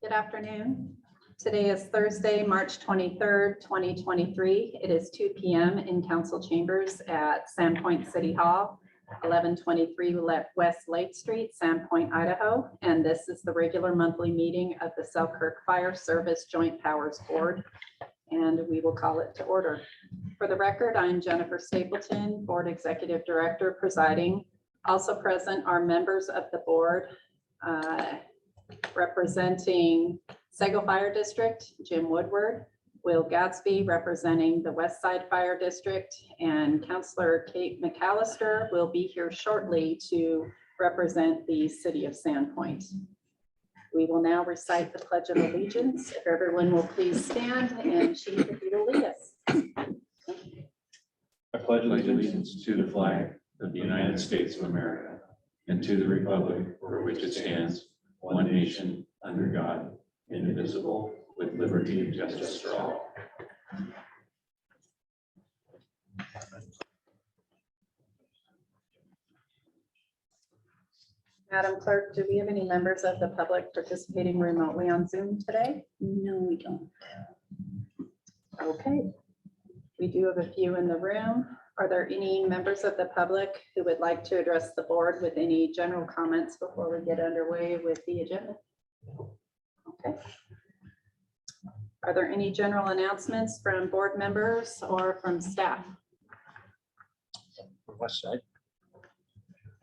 Good afternoon. Today is Thursday, March 23rd, 2023. It is 2 p.m. in council chambers at Sandpoint City Hall, 1123 West Lake Street, Sandpoint, Idaho. And this is the regular monthly meeting of the Selkirk Fire Service Joint Powers Board. And we will call it to order. For the record, I'm Jennifer Stapleton, Board Executive Director presiding. Also present are members of the board representing Sego Fire District, Jim Woodward, Will Gadsby representing the West Side Fire District, and Councillor Kate McAllister will be here shortly to represent the city of Sandpoint. We will now recite the Pledge of Allegiance. If everyone will please stand, and Chief, if you will lead us. I pledge allegiance to the flag of the United States of America and to the republic for which it stands, one nation, under God, indivisible, with liberty and justice for all. Madam Clerk, do we have any members of the public participating remotely on Zoom today? No, we don't. Okay. We do have a few in the room. Are there any members of the public who would like to address the board with any general comments before we get underway with the agenda? Okay. Are there any general announcements from board members or from staff? West Side.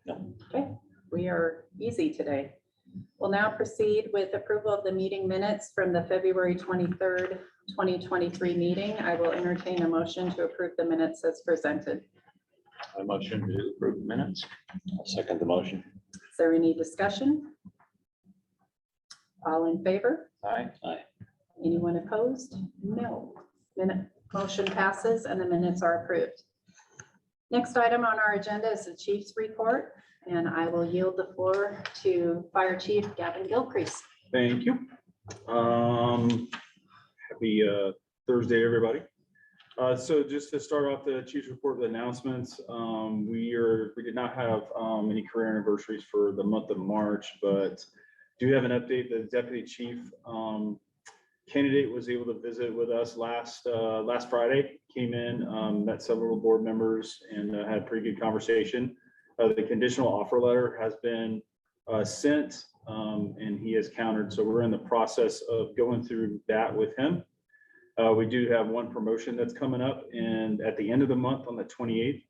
No. Okay, we are easy today. We'll now proceed with approval of the meeting minutes from the February 23rd, 2023 meeting. I will entertain a motion to approve the minutes as presented. I motion to approve the minutes. I'll second the motion. Is there any discussion? All in favor? Aye. Aye. Anyone opposed? No. Motion passes and the minutes are approved. Next item on our agenda is the chief's report, and I will yield the floor to Fire Chief Gavin Gilcrease. Thank you. Happy Thursday, everybody. So just to start off the chief's report with announcements, we did not have any career anniversaries for the month of March, but do have an update. The deputy chief candidate was able to visit with us last Friday. Came in, met several board members, and had a pretty good conversation. The conditional offer letter has been sent, and he has countered. So we're in the process of going through that with him. We do have one promotion that's coming up, and at the end of the month on the 28th,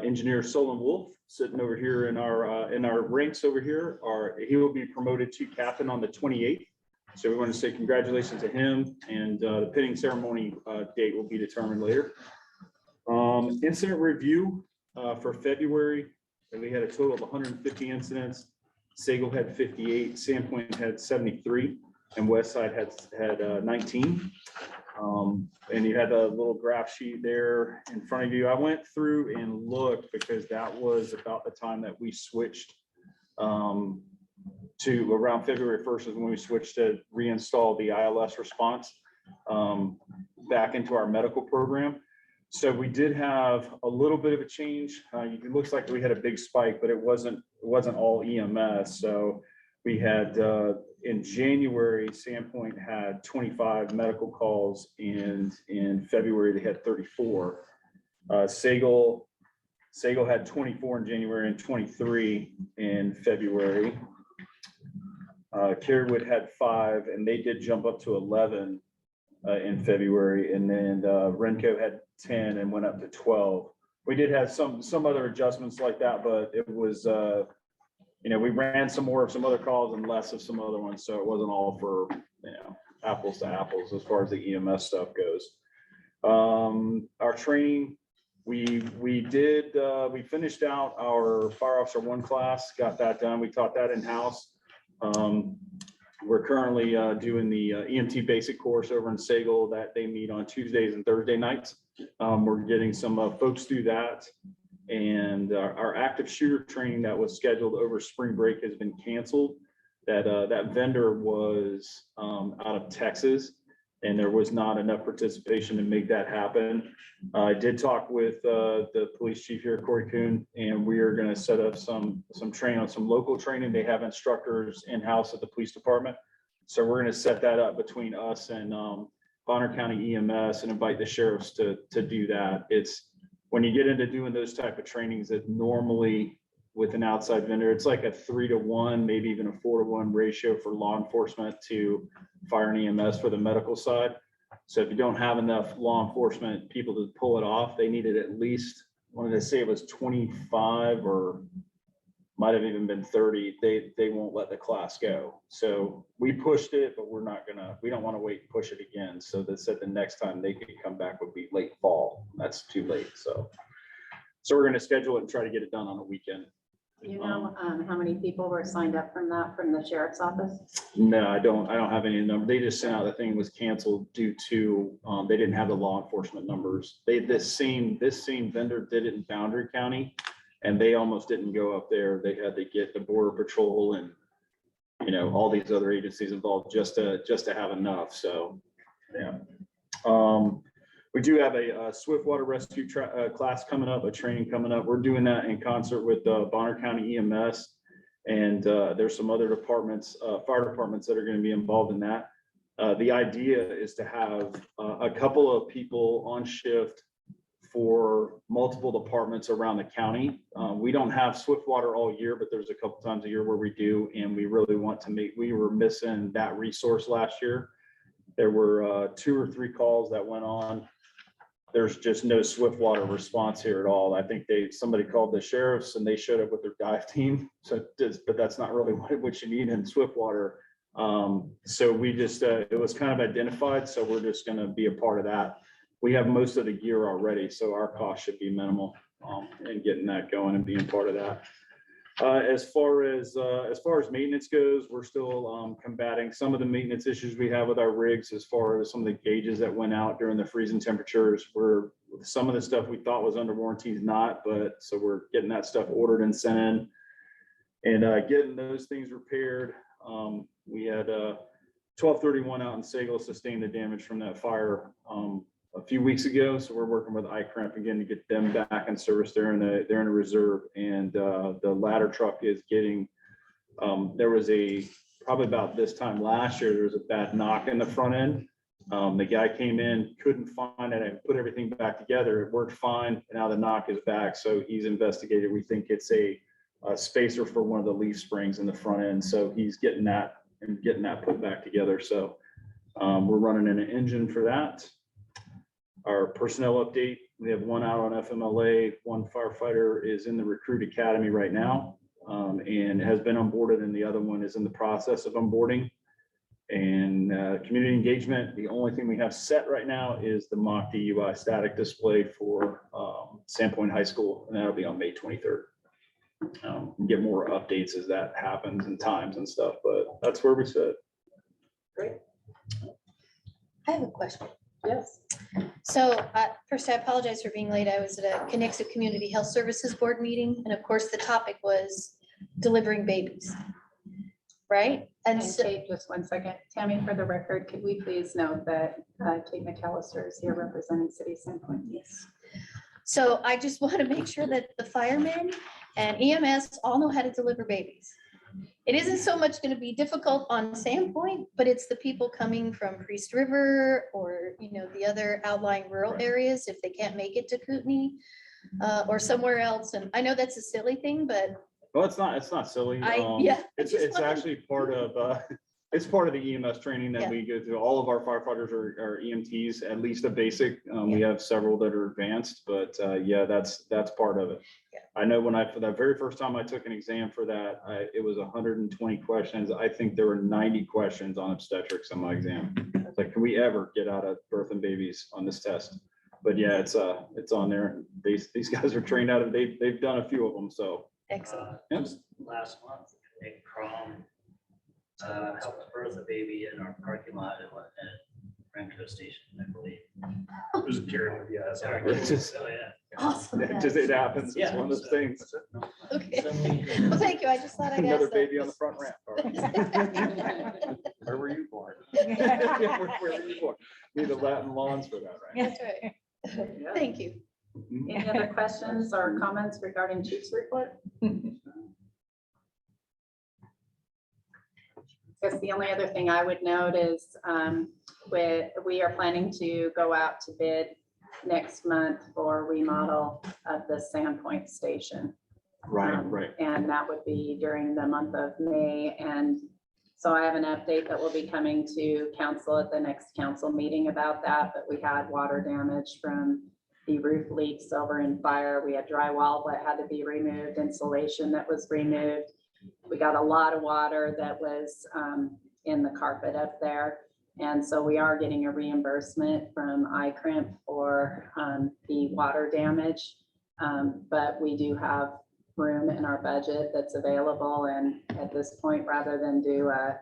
Engineer Solon Wolf, sitting over here in our ranks over here, he will be promoted to captain on the 28th. So we want to say congratulations to him, and the pinning ceremony date will be determined later. Incident review for February, and we had a total of 150 incidents. Sego had 58, Sandpoint had 73, and Westside had 19. And you had a little graph sheet there in front of you. I went through and looked because that was about the time that we switched to around February 1st is when we switched to reinstall the ILS response back into our medical program. So we did have a little bit of a change. It looks like we had a big spike, but it wasn't all EMS. So we had in January, Sandpoint had 25 medical calls, and in February they had 34. Sego had 24 in January and 23 in February. Kerrywood had 5, and they did jump up to 11 in February, and then Renco had 10 and went up to 12. We did have some other adjustments like that, but it was we ran some more of some other calls and less of some other ones, so it wasn't all for apples to apples as far as the EMS stuff goes. Our training, we finished out our Fire Officer 1 class, got that done. We taught that in-house. We're currently doing the EMT basic course over in Sego that they meet on Tuesdays and Thursday nights. We're getting some folks through that, and our active shooter training that was scheduled over spring break has been canceled. That vendor was out of Texas, and there was not enough participation to make that happen. I did talk with the police chief here, Corey Kuhn, and we are going to set up some training on some local training. They have instructors in-house at the police department So we're going to set that up between us and Bonner County EMS and invite the sheriffs to do that. It's when you get into doing those type of trainings that normally with an outside vendor, it's like a 3-to-1, maybe even a 4-to-1 ratio for law enforcement to fire and EMS for the medical side. So if you don't have enough law enforcement people to pull it off, they needed at least, wanted to say it was 25 or might have even been 30. They won't let the class go. So we pushed it, but we don't want to wait and push it again. So they said the next time they could come back would be late fall. That's too late. So we're going to schedule it and try to get it done on a weekend. You know, how many people were signed up from the sheriff's office? No, I don't have any number. They just sent out the thing was canceled due to, they didn't have the law enforcement numbers. This same vendor did it in Boundary County and they almost didn't go up there. They had to get the Border Patrol and, you know, all these other agencies involved just to have enough. So, yeah. We do have a swiftwater rescue class coming up, a training coming up. We're doing that in concert with Bonner County EMS. And there's some other departments, fire departments that are going to be involved in that. The idea is to have a couple of people on shift for multiple departments around the county. We don't have swiftwater all year, but there's a couple times a year where we do. And we really want to we were missing that resource last year. There were 2 or 3 calls that went on. There's just no swiftwater response here at all. I think somebody called the sheriffs and they showed up with their dive team. So, but that's not really what you need in swiftwater. So we just, it was kind of identified. So we're just going to be a part of that. We have most of the gear already, so our cost should be minimal in getting that going and being part of that. As far as maintenance goes, we're still combating some of the maintenance issues we have with our rigs as far as some of the gauges that went out during the freezing temperatures. Some of the stuff we thought was under warranty is not, but so we're getting that stuff ordered and sent in and getting those things repaired. We had 1231 out in Sagal sustained the damage from that fire a few weeks ago. So we're working with iCramp again to get them back in service. They're in a reserve, and the ladder truck is getting, there was probably about this time last year, there was a bad knock in the front end. The guy came in, couldn't find it and put everything back together. It worked fine. And now the knock is back. So he's investigated. We think it's a spacer for one of the leaf springs in the front end. So he's getting that put back together. So we're running an engine for that. Our personnel update, we have 1 out on FMLA, 1 firefighter is in the recruit academy right now and has been onboarded, and the other one is in the process of onboarding. And community engagement, the only thing we have set right now is the mock DUI static display for Sandpoint High School, and that'll be on May 23rd. Get more updates as that happens and times and stuff, but that's where we sit. Great. I have a question. Yes. So first, I apologize for being late. I was at a Connexo Community Health Services Board meeting, and of course, the topic was delivering babies, right? And And so, Kate, just 1 second. Tammy, for the record, could we please note that Kate McAllister is here representing City of Sandpoint? Yes. so I just want to make sure that the firemen and EMS all know how to deliver babies. It isn't so much going to be difficult on Sandpoint, but it's the people coming from Priest River or, you know, the other outlying rural areas if they can't make it to Kootenai or somewhere else. And I know that's a silly thing, but Well, it's not silly. yeah. It's actually part of, it's part of the EMS training that Yeah. we go through. All of our firefighters are EMTs, at least a basic. We have several that are advanced, but yeah, that's part of it. Yeah. I know for the very first time I took an exam for that, it was 120 questions. I think there were 90 questions on obstetrics on my exam. It's like, can we ever get out of birth and babies on this test? But yeah, it's on there. These guys are trained out of, they've done a few of them, so. Excellent. Yep. Just last month, Nick Crom helped birth a baby in our parking lot at Rancho Station, I believe. It was a Karen with you. Sorry. It's just- Oh, yeah. Awesome. It happens. It's Yeah. one of those things. Okay. Well, thank you. I just thought I'd ask Another that. baby on the front ramp. All right. Where were you born? Yeah, where were you born? Need the Latin lawns for that, right? That's right. Thank you. Any other questions or comments regarding Chief's report? Guess the only other thing I would note is we are planning to go out to bid next month for remodel of the Sandpoint station. Right. And that would be during the month of May. And so I have an update that will be coming to council at the next council meeting about that. But we had water damage from the roof leaks over in fire. We had drywall that had to be removed, insulation that was removed. We got a lot of water that was in the carpet up there. And so we are getting a reimbursement from iCrimp for the water damage. But we do have room in our budget that's available. And at this point, rather than do a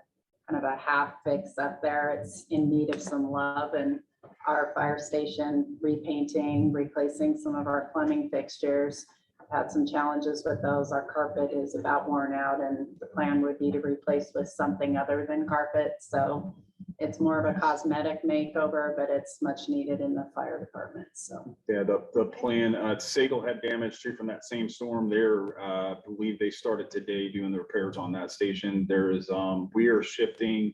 kind of a half fix up there, it's in need of some love. And our fire station repainting, replacing some of our plumbing fixtures. I've had some challenges with those. Our carpet is about worn out and the plan would be to replace with something other than carpet. So it's more of a cosmetic makeover, but it's much needed in the fire department. So Yeah, the plan, Sagal had damage too from that same storm there. I believe they started today doing the repairs on that station. There is, we are shifting.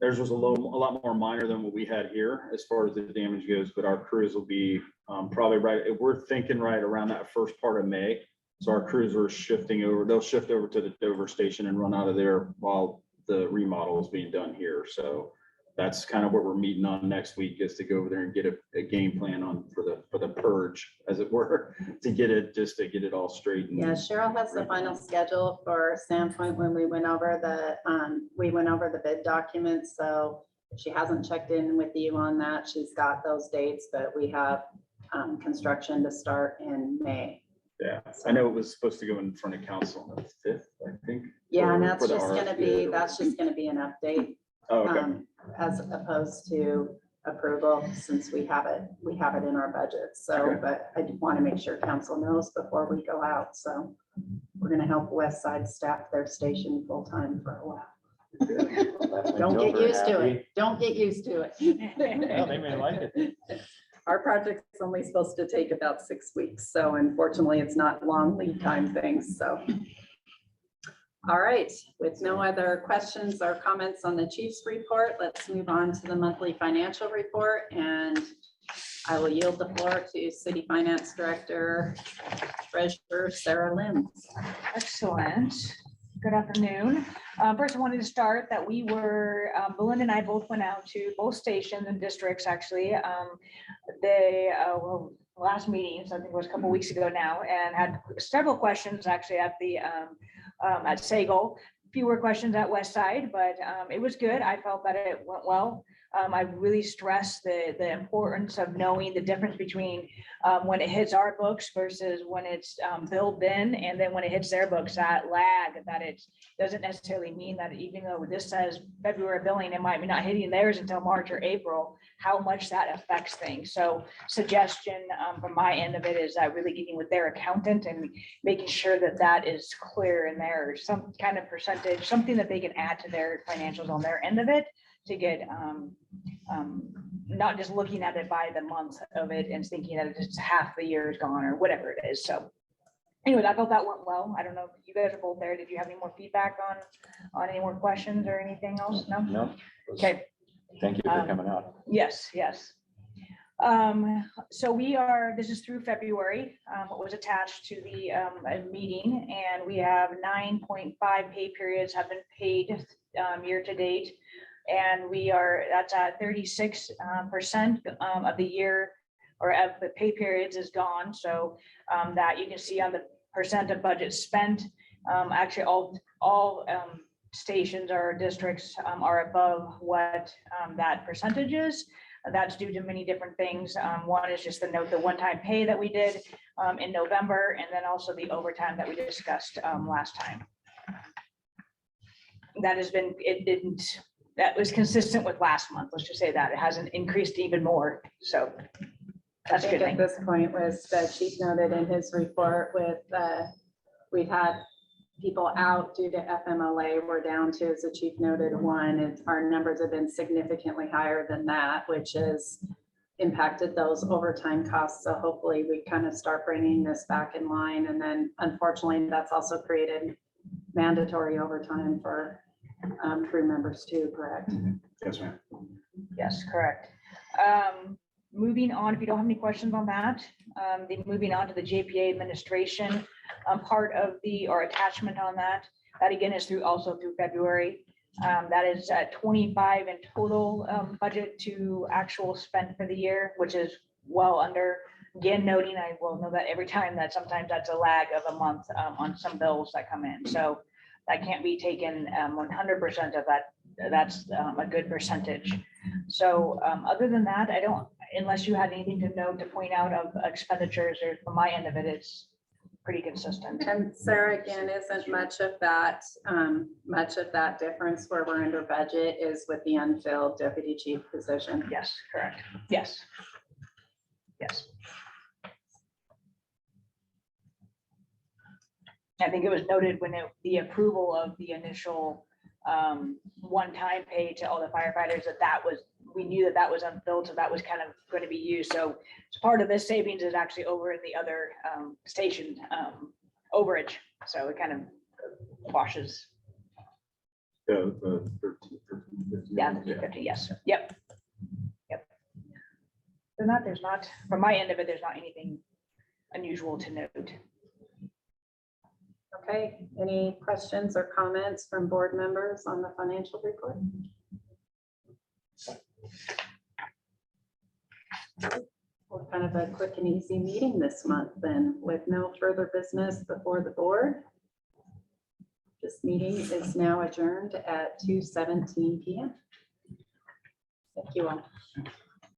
Theirs was a lot more minor than what we had here as far as the damage goes, but our crews will be probably right. We're thinking right around that first part of May. So our crews are shifting over, they'll shift over to the Dover station and run out of there while the remodel is being done here. So that's kind of what we're meeting on next week, is to go over there and get a game plan on for the purge, as it were, to get it all straight. yeah, Cheryl has the final schedule for Sandpoint when we went over the bid documents. So she hasn't checked in with you on that. She's got those dates, but we have construction to start in May. Yeah, I know it was supposed to go in front of council on the 5th, I think. Yeah, and for that's the just gonna be, RFP. that's just gonna be an update. Oh, okay. As opposed to approval, since we have it in our budget. So, Okay. but I want to make sure council knows before we go out. So we're gonna help West Side staff their station full time for a while. Don't get used to it. Don't get used to it. Well, they may like it. Our project's only supposed to take about 6 weeks. So unfortunately, it's not long lead time things. So. All right, with no other questions or comments on the chief's report, let's move on to the monthly financial report, and I will yield the floor to City Finance Director, Treasurer Sarah Limbs. Excellent. Good afternoon. First, I wanted to start that we were, Belinda and I both went out to both stations and districts, actually. Last meeting, so I think it was a couple weeks ago now, and had several questions actually at the at Sagal, fewer questions at West Side, but it was good. I felt that it went well. I really stressed the importance of knowing the difference between when it hits our books versus when it's billed in, and then when it hits their books, that lag, that it doesn't necessarily mean that even though this says February billing, it might be not hitting theirs until March or April, how much that affects things. So suggestion from my end of it is that really getting with their accountant and making sure that that is clear in there, some kind of percentage, something that they can add to their financials on their end of it, to get not just looking at it by the month of it and thinking that it's half the year is gone or whatever it is. So anyway, I felt that went well. I don't know if you guys are both there. Did you have any more feedback on any more questions or anything else? No? No. Okay. Thank you for coming out. Yes. So this is through February, what was attached to the meeting, and we have 9.5 pay periods have been paid year to date. And that's 36% of the year, or of the pay periods is gone. So that you can see on the percent of budget spent. Actually, all stations or districts are above what that percentage is. That's due to many different things. One is just the one-time pay that we did in November, and then also the overtime that we discussed last time. That was consistent with last month. Let's just say that it hasn't increased even more. So that's I a think good at thing. this point was the chief noted in his report with, we've had people out due to FMLA. We're down to, as the chief noted, one. Our numbers have been significantly higher than that, which has impacted those overtime costs. So hopefully we kind of start bringing this back in line. And then unfortunately, that's also created mandatory overtime for crew members too, correct? Yes, ma'am. Yes, correct. Moving on, if you don't have any questions on that, moving on to the JPA administration, part of the, or attachment on that. That again is also through February. That is at 25 in total budget to actual spend for the year, which is well under. Again, noting, I will know that every time that sometimes that's a lag of a month on some bills that come in. So that can't be taken 100% of that. That's a good percentage. So other than that, I don't, unless you had anything to note to point out of expenditures, or from my end of it, it's pretty consistent. And Sarah, again, isn't much of that difference where we're under budget is with the unfilled deputy chief position. Yes, correct. Yes. Yes. I think it was noted when the approval of the initial one-time pay to all the firefighters, that was, we knew that was unfilled, so that was kind of going to be used. So part of this savings is actually over in the other station overage. So it kind of washes. Yeah, the 13, 15. Yeah, the 250, yes, yep. There's not, from my end of it, there's not anything unusual to note. Okay, any questions or comments from board members on the financial report? Well, kind of a quick and easy meeting this month then, with no further business before the board. This meeting is now adjourned at 2:17 p.m. Thank you all.